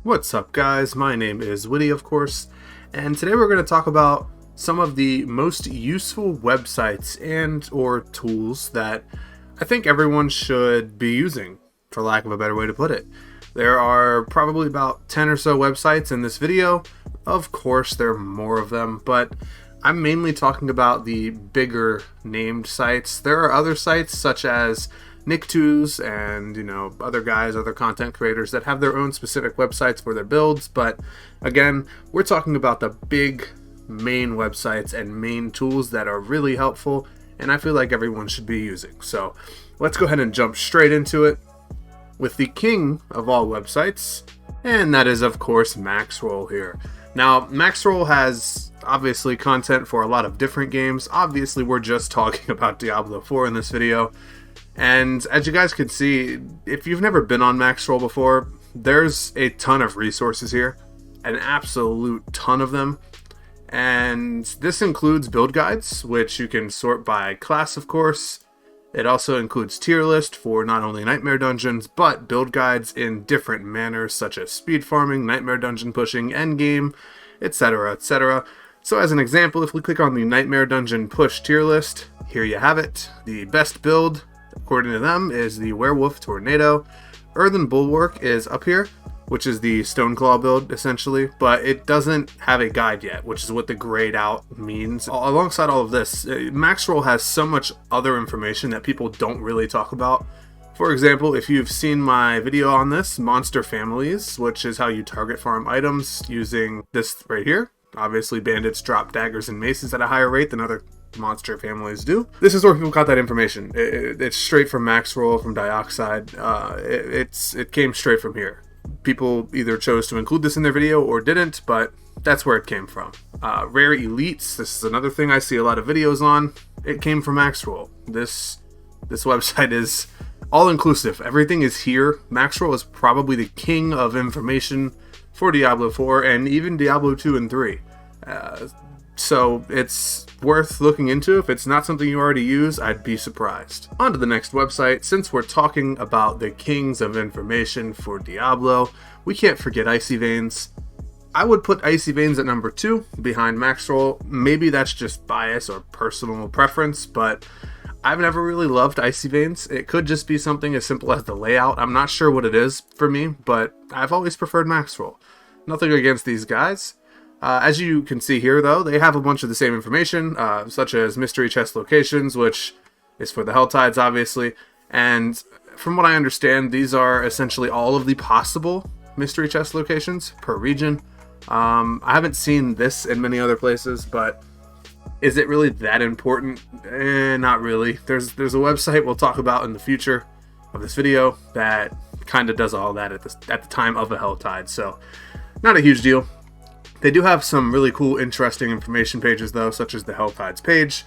What's up, guys? My name is Woody, of course, and today we're going to talk about some of the most useful websites and or tools that I think everyone should be using, for lack of a better way to put it. There are probably about 10 or so websites in this video. Of course, there are more of them, but I'm mainly talking about the bigger named sites. There are other sites such as Nicktoons and, other guys, other content creators that have their own specific websites for their builds. But again, we're talking about the big main websites and main tools that are really helpful and I feel like everyone should be using. So let's go ahead and jump straight into it with the king of all websites, and that is, of course, Maxwell here. Now, Maxwell has obviously content for a lot of different games. Obviously, we're just talking about Diablo 4 in this video. And as you guys can see, if you've never been on Maxwell before, there's a ton of resources here, an absolute ton of them. And this includes build guides, which you can sort by class, of course. It also includes tier list for not only nightmare dungeons, but build guides in different manners, such as speed farming, nightmare dungeon pushing, endgame, etc., etc. So as an example, if we click on the nightmare dungeon push tier list, here you have it. The best build, according to them, is the Werewolf Tornado. Earthen Bulwark is up here, which is the Stoneclaw build, essentially, but it doesn't have a guide yet, which is what the grayed out means. Alongside all of this, Maxwell has so much other information that people don't really talk about. For example, if you've seen my video on this, Monster Families, which is how you target farm items using this right here. Obviously, bandits drop daggers and maces at a higher rate than other monster families do. This is where people got that information. It's straight from Maxwell, from Dioxide. It came straight from here. People either chose to include this in their video or didn't, but that's where it came from. Rare Elites, this is another thing I see a lot of videos on. It came from Maxwell. This website is all-inclusive. Everything is here. Maxwell is probably the king of information for Diablo 4 and even Diablo 2 and 3. So it's worth looking into. If it's not something you already use, I'd be surprised. On to the next website. Since we're talking about the kings of information for Diablo, we can't forget Icy Veins. I would put Icy Veins at number 2 behind Maxwell. Maybe that's just bias or personal preference, but I've never really loved Icy Veins. It could just be something as simple as the layout. I'm not sure what it is for me, but I've always preferred Maxwell. Nothing against these guys. As you can see here, though, they have a bunch of the same information, such as mystery chest locations, which is for the Helltides, obviously. And from what I understand, these are essentially all of the possible mystery chest locations per region. I haven't seen this in many other places, but is it really that important? Not really. There's a website we'll talk about in the future of this video that kind of does all that at the time of a Helltide, so not a huge deal. They do have some really cool, interesting information pages, though, such as the Helltides page.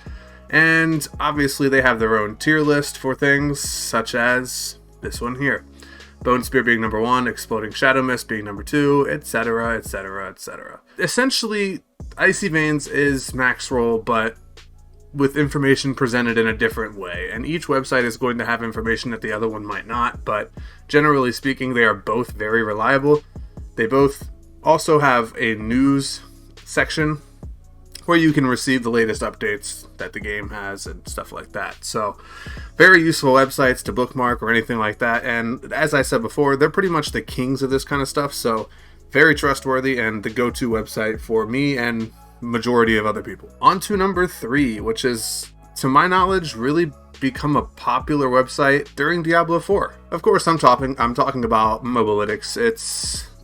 And obviously, they have their own tier list for things, such as this one here. Bone Spear being number 1, Exploding Shadow Mist being number 2, etc., etc., etc. Essentially, Icy Veins is Maxwell, but with information presented in a different way. And each website is going to have information that the other one might not, but generally speaking, they are both very reliable. They both also have a news section where you can receive the latest updates that the game has and stuff like that. So very useful websites to bookmark or anything like that. And as I said before, they're pretty much the kings of this kind of stuff. So very trustworthy and the go-to website for me and majority of other people. On to number 3, which is, to my knowledge, really become a popular website during Diablo 4. Of course, I'm talking about Mobolytics.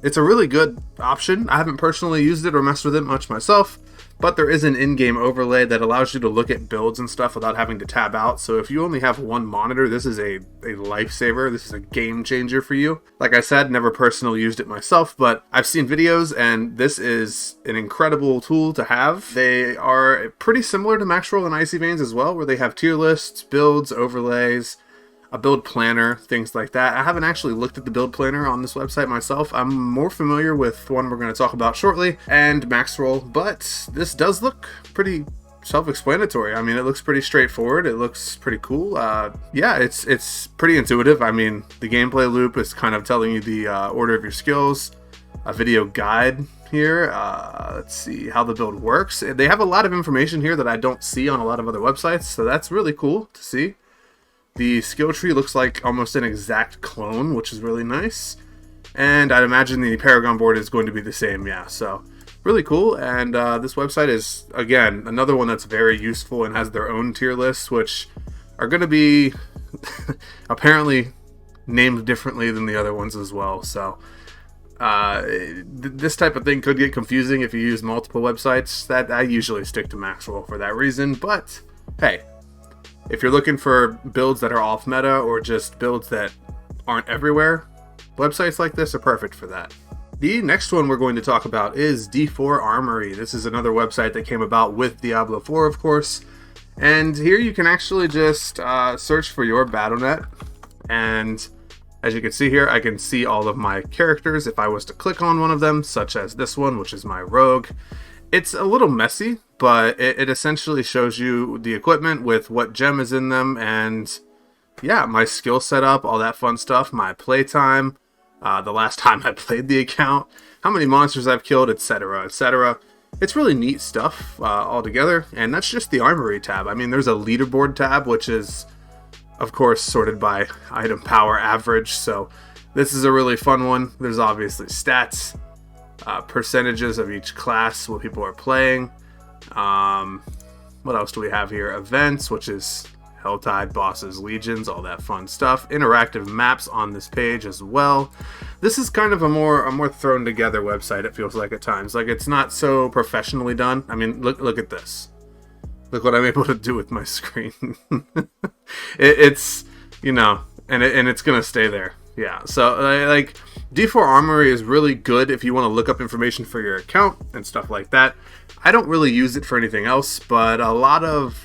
It's a really good option. I haven't personally used it or messed with it much myself, but there is an in-game overlay that allows you to look at builds and stuff without having to tab out. So if you only have one monitor, this is a lifesaver. This is a game changer for you. Like I said, never personally used it myself, but I've seen videos and this is an incredible tool to have. They are pretty similar to Maxwell and Icy Veins as well, where they have tier lists, builds, overlays, a build planner, things like that. I haven't actually looked at the build planner on this website myself. I'm more familiar with one we're going to talk about shortly, and Maxwell, but this does look pretty self-explanatory. I mean, it looks pretty straightforward. It looks pretty cool. Yeah, it's pretty intuitive. I mean, the gameplay loop is kind of telling you the order of your skills. a video guide here. Let's see how the build works. They have a lot of information here that I don't see on a lot of other websites, so that's really cool to see. The skill tree looks like almost an exact clone, which is really nice. And I'd imagine the Paragon board is going to be the same, yeah, so really cool. And this website is, again, another one that's very useful and has their own tier lists, which are going to be apparently named differently than the other ones as well. So this type of thing could get confusing if you use multiple websites. That I usually stick to Maxwell for that reason. But hey, if you're looking for builds that are off meta or just builds that aren't everywhere, websites like this are perfect for that. The next one we're going to talk about is D4 Armory. This is another website that came about with Diablo 4, of course. And here you can actually just search for your BattleNet. And as you can see here, I can see all of my characters if I was to click on one of them, such as this one, which is my rogue. It's a little messy, but it essentially shows you the equipment with what gem is in them, and yeah, my skill setup, all that fun stuff, my playtime, the last time I played the account, how many monsters I've killed, etc., etc. It's really neat stuff altogether, and that's just the Armory tab. I mean, there's a leaderboard tab, which is, of course, sorted by item power average, so this is a really fun one. There's obviously stats, percentages of each class, what people are playing. What else do we have here? Events, which is Helltide, bosses, legions, all that fun stuff. Interactive maps on this page as well. This is kind of a more thrown together website, it feels like at times. Like, it's not so professionally done. I mean, look at this. Look what I'm able to do with my screen. It's, you know, and it's gonna stay there. Yeah, so like D4 Armory is really good if you want to look up information for your account and stuff like that. I don't really use it for anything else, but a lot of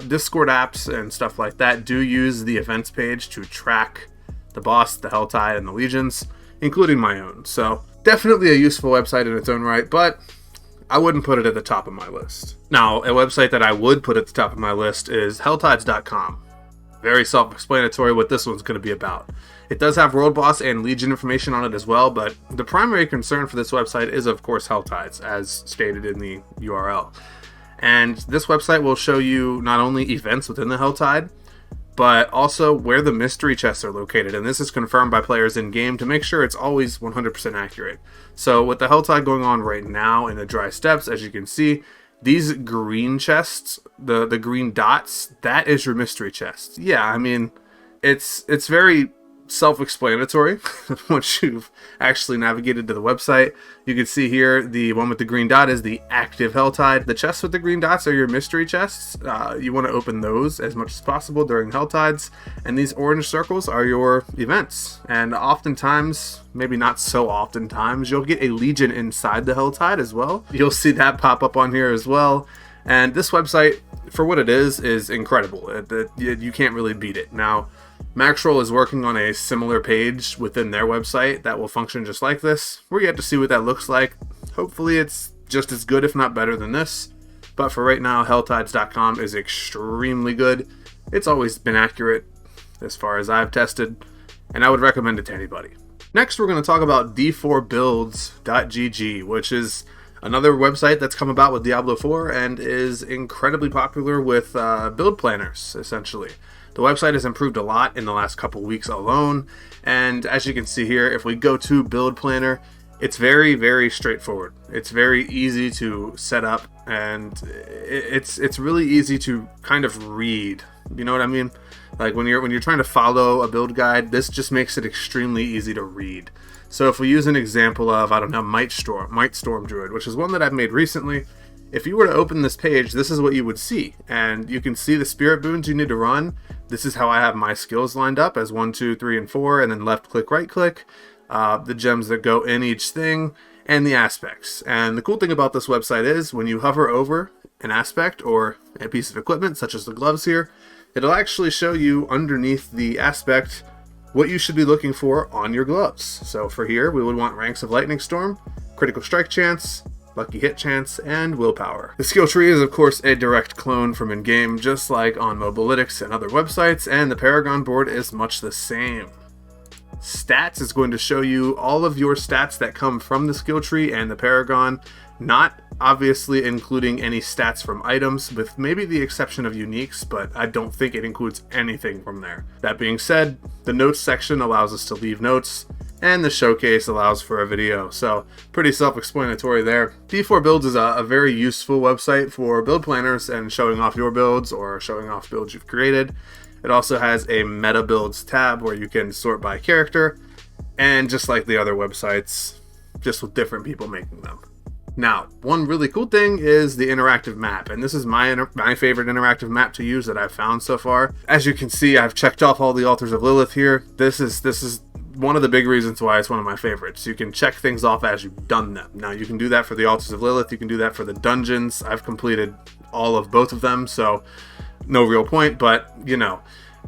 Discord apps and stuff like that do use the events page to track the boss, the Helltide, and the legions, including my own. So definitely a useful website in its own right, but I wouldn't put it at the top of my list. Now, a website that I would put at the top of my list is Helltides.com. Very self-explanatory what this one's going to be about. It does have World Boss and Legion information on it as well, but the primary concern for this website is, of course, Helltides, as stated in the URL. And this website will show you not only events within the Helltide, but also where the mystery chests are located. And this is confirmed by players in-game to make sure it's always 100% accurate. So with the Helltide going on right now in the Dry Steppes, as you can see, these green chests, the green dots, that is your mystery chest. Yeah, I mean, it's very self-explanatory once you've actually navigated to the website. You can see here the one with the green dot is the active Helltide. The chests with the green dots are your mystery chests. You want to open those as much as possible during Helltides, and these orange circles are your events. And oftentimes, maybe not so oftentimes, you'll get a legion inside the Helltide as well. You'll see that pop up on here as well. And this website, for what it is incredible. You can't really beat it. Now, Maxwell is working on a similar page within their website that will function just like this. We're yet to see what that looks like. Hopefully it's just as good, if not better than this. But for right now, Helltides.com is extremely good. It's always been accurate as far as I've tested, and I would recommend it to anybody. Next, we're going to talk about d4builds.gg, which is another website that's come about with Diablo 4 and is incredibly popular with build planners, essentially. The website has improved a lot in the last couple weeks alone, and as you can see here, if we go to Build Planner, it's very, very straightforward. It's very easy to set up, and it's really easy to kind of read. You know what I mean? Like when you're trying to follow a build guide, this just makes it extremely easy to read. So if we use an example of, I don't know, Might Storm Druid, which is one that I've made recently, if you were to open this page, this is what you would see. And you can see the spirit boons you need to run. This is how I have my skills lined up as 1, 2, 3, and 4, and then left click, right click, the gems that go in each thing, and the aspects. And the cool thing about this website is when you hover over an aspect or a piece of equipment, such as the gloves here, it'll actually show you underneath the aspect what you should be looking for on your gloves. So for here, we would want Ranks of Lightning Storm, Critical Strike Chance, Lucky Hit Chance, and Willpower. The skill tree is of course a direct clone from in-game, just like on Mobolytics and other websites, and the Paragon board is much the same. Stats is going to show you all of your stats that come from the skill tree and the Paragon, not obviously including any stats from items, with maybe the exception of uniques, but I don't think it includes anything from there. That being said, the notes section allows us to leave notes, and the showcase allows for a video, so pretty self-explanatory there. D4 Builds is a very useful website for build planners and showing off your builds or showing off builds you've created. It also has a meta builds tab where you can sort by character, and just like the other websites, just with different people making them. Now, one really cool thing is the interactive map, and this is my favorite interactive map to use that I've found so far. As you can see, I've checked off all the altars of Lilith here. This is one of the big reasons why it's one of my favorites. You can check things off as you've done them. Now, you can do that for the altars of Lilith, you can do that for the dungeons. I've completed all of both of them, so no real point, but you know,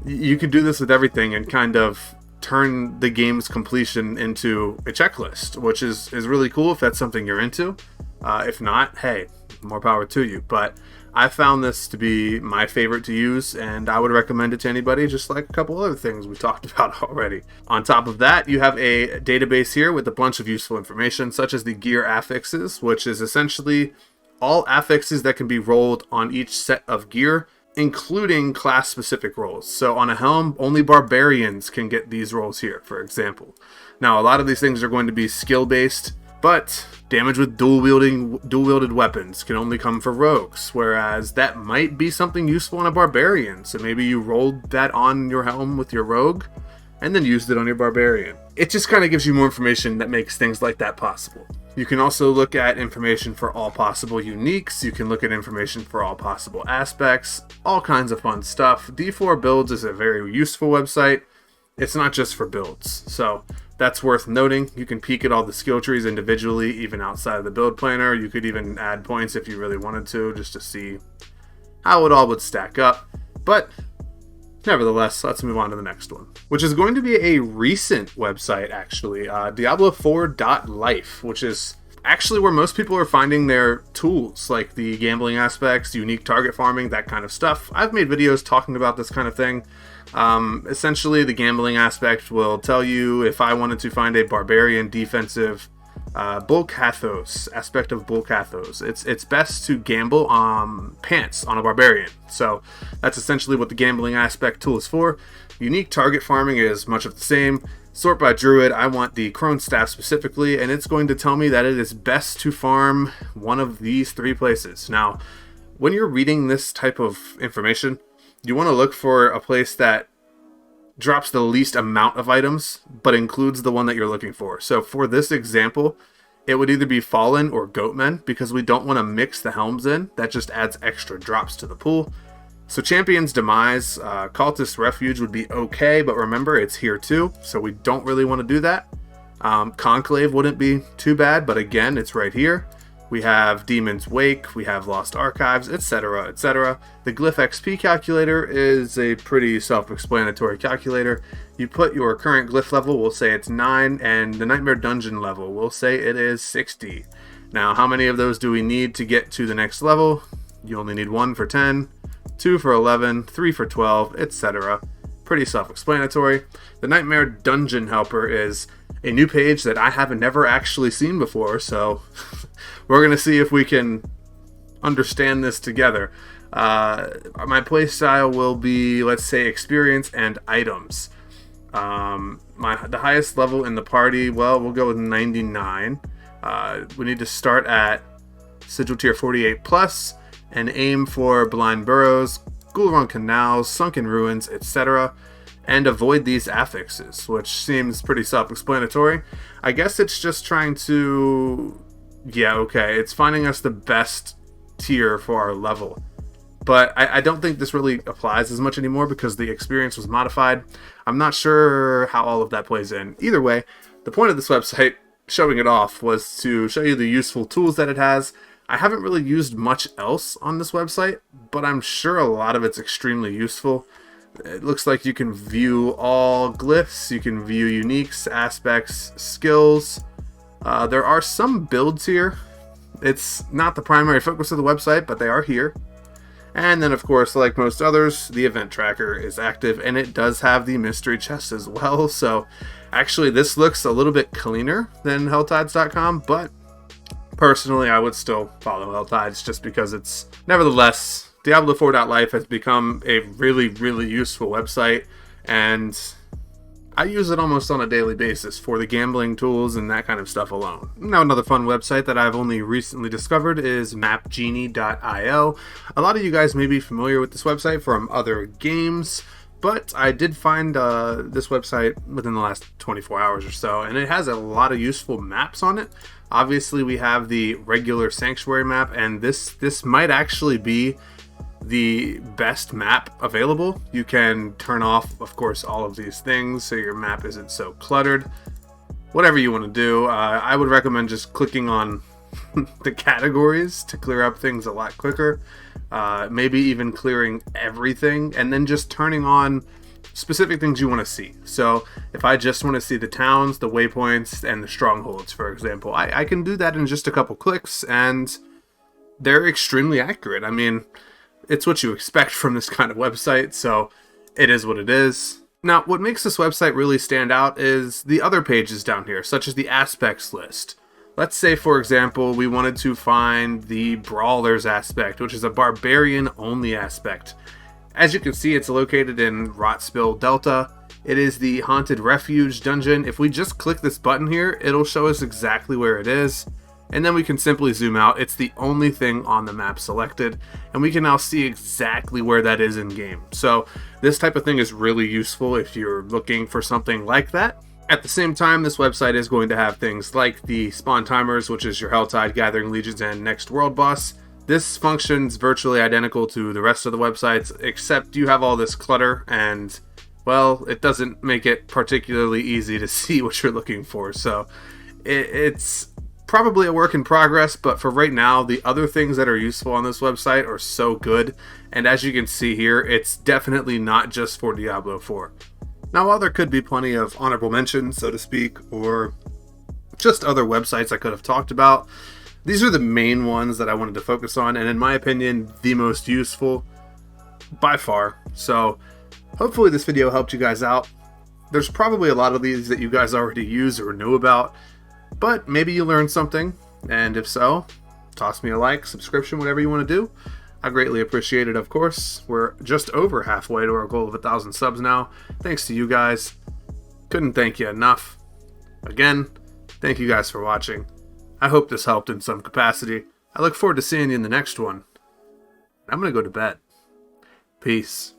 you can do this with everything and kind of turn the game's completion into a checklist, which is really cool if that's something you're into. If not, hey, more power to you. But I found this to be my favorite to use, and I would recommend it to anybody, just like a couple other things we talked about already. On top of that, you have a database here with a bunch of useful information, such as the gear affixes, which is essentially all affixes that can be rolled on each set of gear, including class-specific rolls. So on a helm, only barbarians can get these rolls here, for example. Now, a lot of these things are going to be skill-based, but damage with dual-wielded weapons can only come for rogues, whereas that might be something useful on a barbarian. So maybe you rolled that on your helm with your rogue, and then used it on your barbarian. It just kind of gives you more information that makes things like that possible. You can also look at information for all possible uniques. You can look at information for all possible aspects, all kinds of fun stuff. D4 Builds is a very useful website. It's not just for builds, so that's worth noting. You can peek at all the skill trees individually, even outside of the build planner. You could even add points if you really wanted to, just to see how it all would stack up. But nevertheless, let's move on to the next one, which is going to be a recent website, actually. Diablo4.life, which is actually where most people are finding their tools, like the gambling aspects, unique target farming, that kind of stuff. I've made videos talking about this kind of thing. Essentially, the gambling aspect will tell you if I wanted to find a barbarian defensive Bull Cathos, aspect of Bull Cathos. It's best to gamble pants on a barbarian. So that's essentially what the gambling aspect tool is for. Unique target farming is much of the same. Sort by Druid, I want the Crone Staff specifically, and it's going to tell me that it is best to farm one of these three places. Now, when you're reading this type of information, you want to look for a place that drops the least amount of items, but includes the one that you're looking for. So for this example, it would either be Fallen or Goatmen, because we don't want to mix the helms in. That just adds extra drops to the pool. So Champion's Demise, Cultist Refuge would be okay, but remember, it's here too, so we don't really want to do that. Conclave wouldn't be too bad, but again, it's right here. We have Demon's Wake, we have Lost Archives, etc., etc. The Glyph XP calculator is a pretty self-explanatory calculator. You put your current glyph level, we'll say it's 9, and the Nightmare Dungeon level, we'll say it is 60. Now, how many of those do we need to get to the next level? You only need 1 for 10, 2 for 11, 3 for 12, etc. Pretty self-explanatory. The Nightmare Dungeon Helper is a new page that I haven't never actually seen before, so we're going to see if we can understand this together. My playstyle will be, let's say, experience and items. The highest level in the party, well, we'll go with 99. We need to start at Sigil Tier 48 plus and aim for Blind Burrows, Ghoul-Run Canals, Sunken Ruins, etc. and avoid these affixes, which seems pretty self-explanatory. I guess it's just trying to... yeah, okay, it's finding us the best tier for our level. But I don't think this really applies as much anymore because the experience was modified. I'm not sure how all of that plays in. Either way, the point of this website, showing it off, was to show you the useful tools that it has. I haven't really used much else on this website, but I'm sure a lot of it's extremely useful. It looks like you can view all glyphs, you can view uniques, aspects, skills. There are some builds here. It's not the primary focus of the website, but they are here. And then, of course, like most others, the event tracker is active, and it does have the mystery chest as well. So actually, this looks a little bit cleaner than Helltides.com, but personally, I would still follow Helltides just because it's, nevertheless, Diablo 4.life has become a really, really useful website, and I use it almost on a daily basis for the gambling tools and that kind of stuff alone. Now, another fun website that I've only recently discovered is Mapgenie.io. A lot of you guys may be familiar with this website from other games, but I did find this website within the last 24 hours or so, and it has a lot of useful maps on it. Obviously, we have the regular Sanctuary map, and this might actually be the best map available. You can turn off, of course, all of these things so your map isn't so cluttered. Whatever you want to do, I would recommend just clicking on the categories to clear up things a lot quicker. Maybe even clearing everything and then just turning on specific things you want to see. So if I just want to see the towns, the waypoints, and the strongholds, for example, I can do that in just a couple clicks, and they're extremely accurate. I mean, it's what you expect from this kind of website, so it is what it is. Now, what makes this website really stand out is the other pages down here, such as the aspects list. Let's say, for example, we wanted to find the Brawlers aspect, which is a Barbarian only aspect. As you can see, it's located in Rotspill Delta. It is the Haunted Refuge dungeon. If we just click this button here, it'll show us exactly where it is. And then we can simply zoom out. It's the only thing on the map selected, and we can now see exactly where that is in game. So this type of thing is really useful if you're looking for something like that. At the same time, this website is going to have things like the spawn timers, which is your Helltide, Gathering Legions, and Next World Boss. This functions virtually identical to the rest of the websites, except you have all this clutter, and, well, it doesn't make it particularly easy to see what you're looking for. So it's probably a work in progress, but for right now, the other things that are useful on this website are so good, and as you can see here, it's definitely not just for Diablo 4. Now, while there could be plenty of honorable mentions, so to speak, or just other websites I could have talked about, these are the main ones that I wanted to focus on, and in my opinion, the most useful by far. So hopefully this video helped you guys out. There's probably a lot of these that you guys already use or knew about, but maybe you learned something, and if so, toss me a like, subscription, whatever you want to do. I greatly appreciate it, of course. We're just over halfway to our goal of 1,000 subs now. Thanks to you guys. Couldn't thank you enough. Again, thank you guys for watching. I hope this helped in some capacity. I look forward to seeing you in the next one. I'm going to go to bed. Peace.